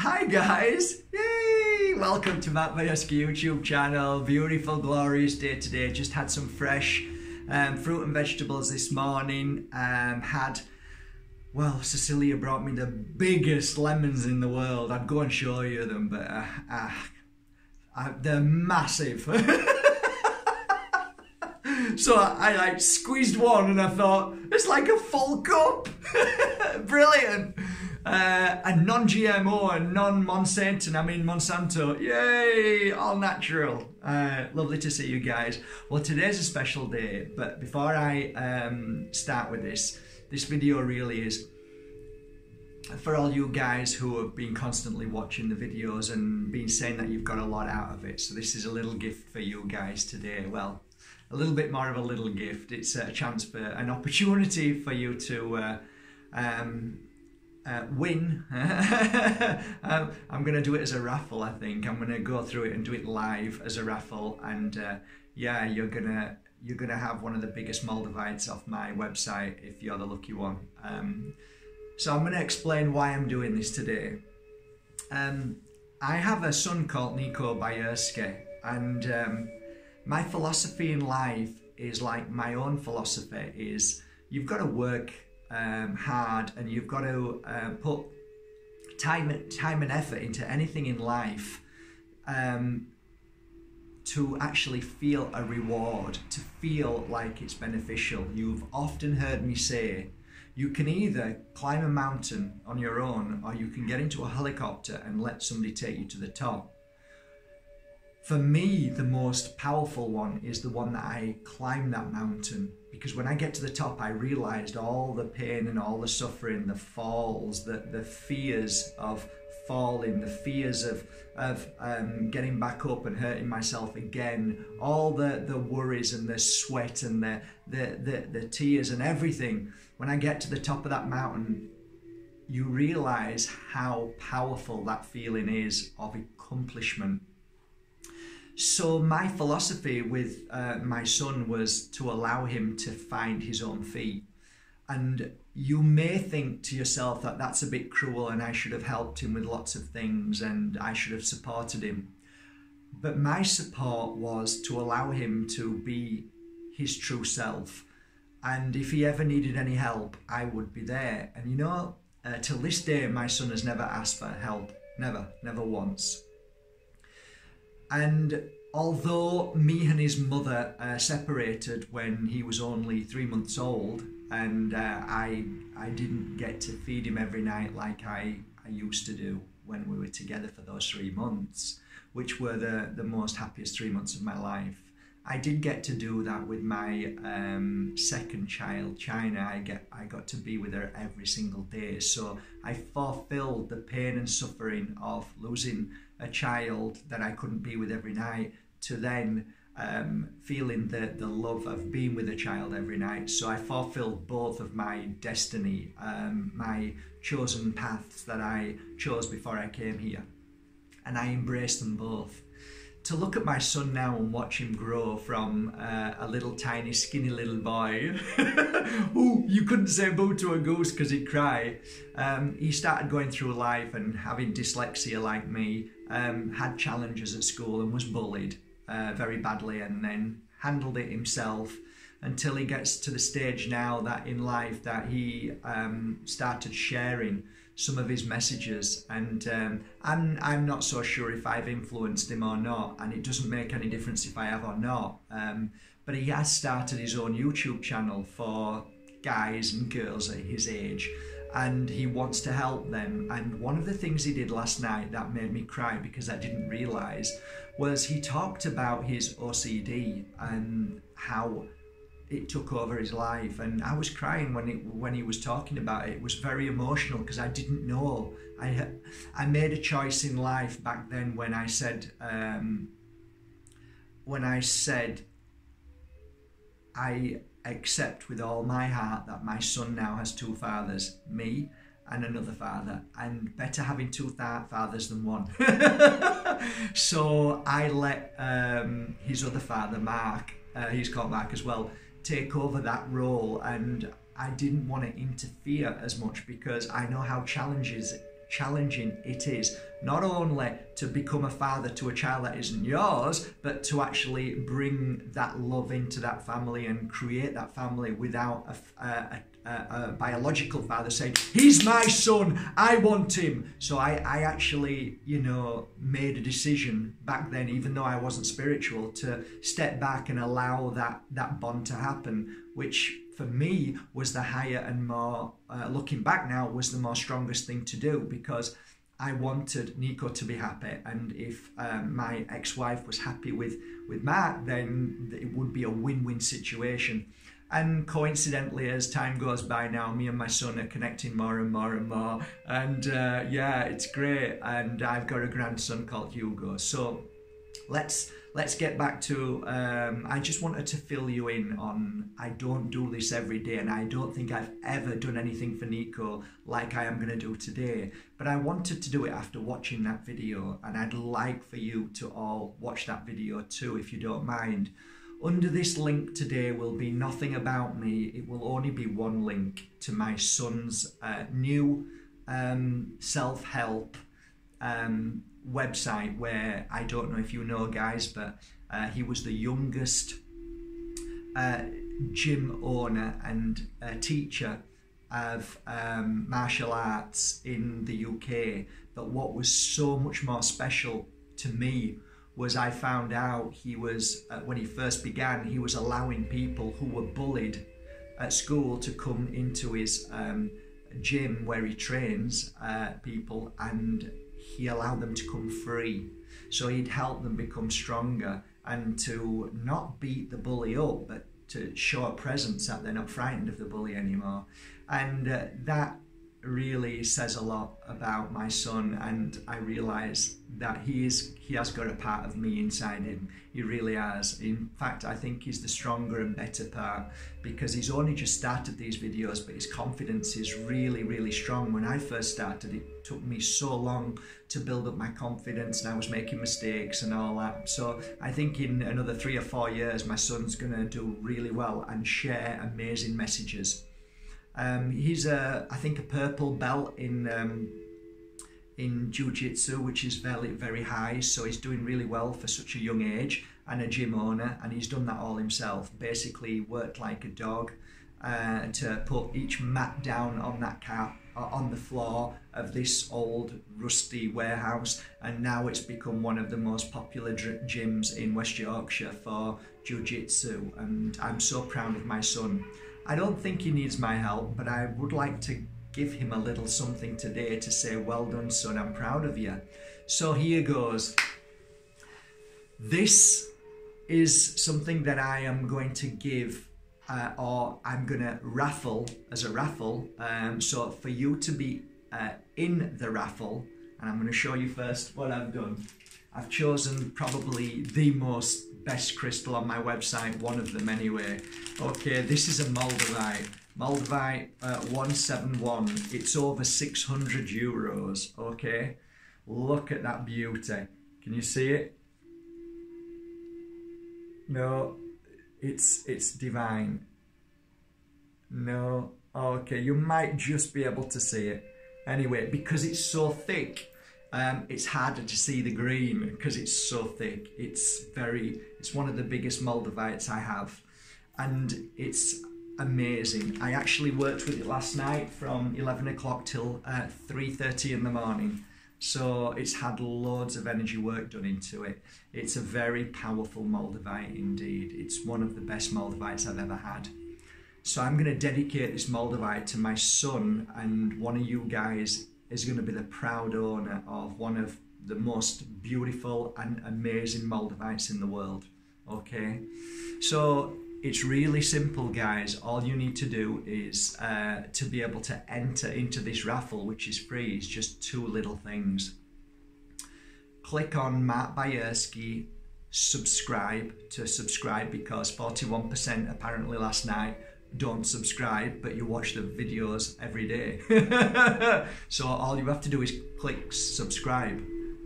Hi guys, yay! Welcome to Mark Bajerski YouTube channel. Beautiful, glorious day today. Just had some fresh fruit and vegetables this morning. Well, Cecilia brought me the biggest lemons in the world. I'd go and show you them, but they're massive. So I like squeezed one and I thought, it's like a full cup. Brilliant. And non-GMO and Monsanto. Yay, all natural. Lovely to see you guys. Well, today's a special day, but before I start with this video really is for all you guys who have been constantly watching the videos and been saying that you've got a lot out of it. So this is a little gift for you guys today. Well, a little bit more of a little gift. It's a chance for an opportunity for you to win. I'm going to do it as a raffle, I think. I'm going to go through it and do it live as a raffle, and yeah, you're gonna have one of the biggest Moldavites off my website if you're the lucky one. So I'm going to explain why I'm doing this today. I have a son called Mark Bajerski, and my philosophy in life is like my own philosophy is you've got to work hard, and you've got to put time and effort into anything in life to actually feel a reward, to feel like it's beneficial. You've often heard me say you can either climb a mountain on your own, or you can get into a helicopter and let somebody take you to the top. For me, the most powerful one is the one that I climb that mountain, because when I get to the top, I realized all the pain and all the suffering, the falls, the fears of falling, the fears of getting back up and hurting myself again, all the worries and the sweat and the tears and everything. When I get to the top of that mountain, you realize how powerful that feeling is of accomplishment. So my philosophy with my son was to allow him to find his own feet. And you may think to yourself that that's a bit cruel and I should have helped him with lots of things and I should have supported him. But my support was to allow him to be his true self. And if he ever needed any help, I would be there. And you know, till this day, my son has never asked for help. Never once. And although me and his mother separated when he was only 3 months old, and I didn't get to feed him every night like I used to do when we were together for those 3 months, which were the most happiest 3 months of my life. I did get to do that with my second child, China. I got to be with her every single day. So I fulfilled the pain and suffering of losing a child that I couldn't be with every night, to then feeling the love of being with a child every night. So I fulfilled both of my destiny, my chosen paths that I chose before I came here. And I embraced them both. To look at my son now and watch him grow from a little tiny skinny little boy who you couldn't say boo to a goose because he'd cry. He started going through life and having dyslexia like me, had challenges at school and was bullied very badly, and then handled it himself until he gets to the stage now that in life that he started sharing some of his messages, and I'm not so sure if I've influenced him or not, and it doesn't make any difference if I have or not, but he has started his own YouTube channel for guys and girls at his age, and he wants to help them. And one of the things he did last night that made me cry, because I didn't realise, was he talked about his OCD and how it took over his life, and I was crying when he was talking about it. It was very emotional because I didn't know. I made a choice in life back then when I said I accept with all my heart that my son now has two fathers, me and another father, and better having two fathers than one. So I let his other father, Mark, he's called Mark as well, take over that role, and I didn't want to interfere as much because I know how challenging challenging it is, not only to become a father to a child that isn't yours, but to actually bring that love into that family and create that family without a biological father saying, he's my son, I want him. So I actually, you know, made a decision back then, even though I wasn't spiritual, to step back and allow that bond to happen, which for me was the higher and more, looking back now, was the more strongest thing to do, because I wanted Nico to be happy, and if my ex-wife was happy with Mark, then it would be a win-win situation. And coincidentally, as time goes by now, me and my son are connecting more and more and more, and yeah, it's great. And I've got a grandson called Hugo. So let's get back to, I just wanted to fill you in on, I don't do this every day, and I don't think I've ever done anything for Nico like I am going to do today, but I wanted to do it after watching that video, and I'd like for you to all watch that video too, if you don't mind. Under this link today will be nothing about me. It will only be one link to my son's new self-help website, where, I don't know if you know, guys, but he was the youngest gym owner and teacher of martial arts in the UK. But what was so much more special to me was I found out he was, when he first began, he was allowing people who were bullied at school to come into his gym where he trains people, and he allowed them to come free. So he'd help them become stronger and to not beat the bully up, but to show a presence that they're not frightened of the bully anymore. And that really says a lot about my son, and I realise that he has got a part of me inside him. He really has. In fact, I think he's the stronger and better part, because he's only just started these videos, but his confidence is really, really strong. When I first started, it took me so long to build up my confidence, and I was making mistakes and all that. So I think in another 3 or 4 years, my son's gonna do really well and share amazing messages. He's I think a purple belt in jiu-jitsu, which is very, very high, so he's doing really well for such a young age, and a gym owner, and he's done that all himself. Basically worked like a dog to put each mat down on that on the floor of this old rusty warehouse, and now it's become one of the most popular gyms in West Yorkshire for jiu-jitsu, and I'm so proud of my son. I don't think he needs my help, but I would like to give him a little something today to say, well done, son, I'm proud of you. So here goes. This is something that I am going to give, or I'm going to raffle as a raffle. So for you to be in the raffle, and I'm going to show you first what I've done. I've chosen probably the best crystal on my website, one of them anyway. Okay, this is a Moldavite. Moldavite 171. It's over 600 euros, okay? Look at that beauty. Can you see it? No, it's divine. No, okay, you might just be able to see it. Anyway, because it's so thick, it's harder to see the green because it's so thick. It's one of the biggest Moldavites I have, and it's amazing. I actually worked with it last night from 11 o'clock till 3:30 in the morning. So it's had loads of energy work done into it. It's a very powerful Moldavite indeed. It's one of the best Moldavites I've ever had. So I'm going to dedicate this Moldavite to my son, and one of you guys is going to be the proud owner of one of the most beautiful and amazing Moldavites in the world. Okay, so it's really simple, guys. All you need to do is to be able to enter into this raffle, which is free. It's just 2 little things. Click on Mark Bajerski, subscribe, because 41% apparently last night don't subscribe, but you watch the videos every day. So all you have to do is click subscribe.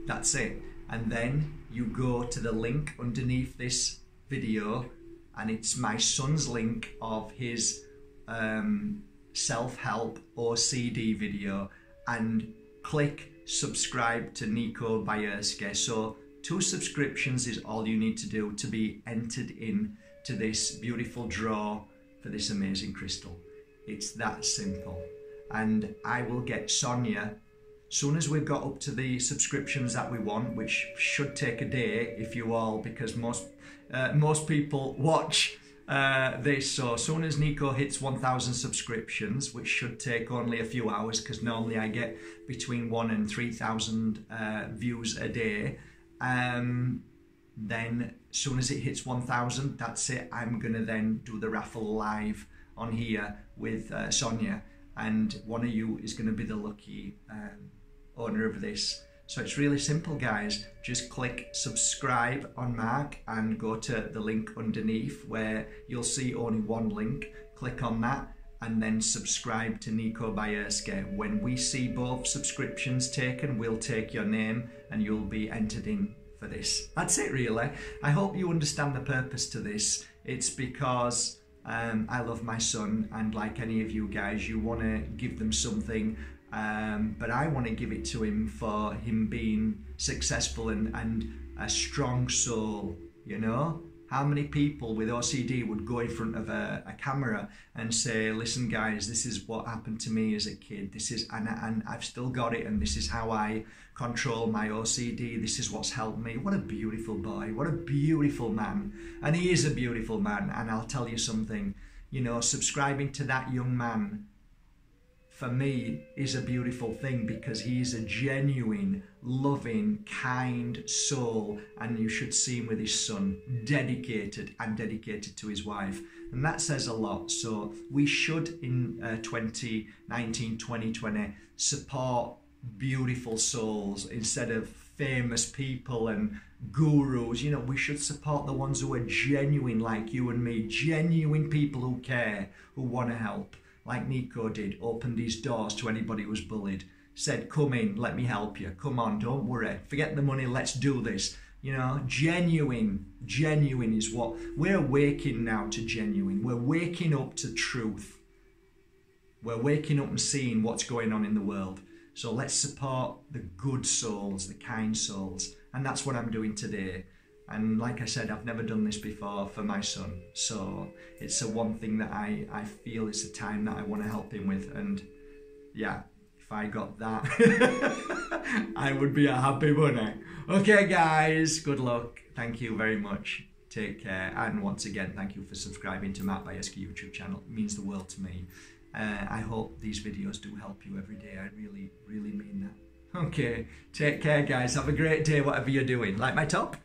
That's it. And then you go to the link underneath this video, and it's my son's link of his self-help OCD video, and click subscribe to Nico Bajerski. So 2 subscriptions is all you need to do to be entered in to this beautiful draw for this amazing crystal. It's that simple. And I will get Sonia, soon as we've got up to the subscriptions that we want, which should take a day if you all, because most people watch this. So as soon as Nico hits 1,000 subscriptions, which should take only a few hours, because normally I get between 1,000 and 3,000 views a day, then as soon as it hits 1,000, that's it. I'm gonna then do the raffle live on here with Sonia, and one of you is gonna be the lucky owner of this. So it's really simple, guys. Just click subscribe on Mark and go to the link underneath where you'll see only one link. Click on that and then subscribe to Nico Bajerski. When we see both subscriptions taken, we'll take your name and you'll be entered in for this. That's it, really. I hope you understand the purpose to this. It's because I love my son, and like any of you guys, you want to give them something, but I want to give it to him for him being successful and a strong soul, you know? How many people with OCD would go in front of a camera and say, listen guys, this is what happened to me as a kid, this is, and I've still got it, and this is how I control my OCD, this is what's helped me. What a beautiful boy, what a beautiful man. And he is a beautiful man, and I'll tell you something, you know, subscribing to that young man, for me, is a beautiful thing, because he is a genuine, loving, kind soul, and you should see him with his son, dedicated to his wife, and that says a lot. So we should, in 2019, 2020, support beautiful souls instead of famous people and gurus. You know, we should support the ones who are genuine, like you and me, genuine people who care, who want to help. Like Nico did, opened his doors to anybody who was bullied, said, come in, let me help you, come on, don't worry, forget the money, let's do this. You know, genuine is what, we're waking now to genuine, we're waking up to truth. We're waking up and seeing what's going on in the world. So let's support the good souls, the kind souls, and that's what I'm doing today. And like I said, I've never done this before for my son. So it's the one thing that I feel is the time that I want to help him with. And yeah, if I got that, I would be a happy bunny. Okay, guys, good luck. Thank you very much. Take care. And once again, thank you for subscribing to Mark Bajerski YouTube channel. It means the world to me. I hope these videos do help you every day. I really, really mean that. Okay, take care, guys. Have a great day, whatever you're doing. Like my top?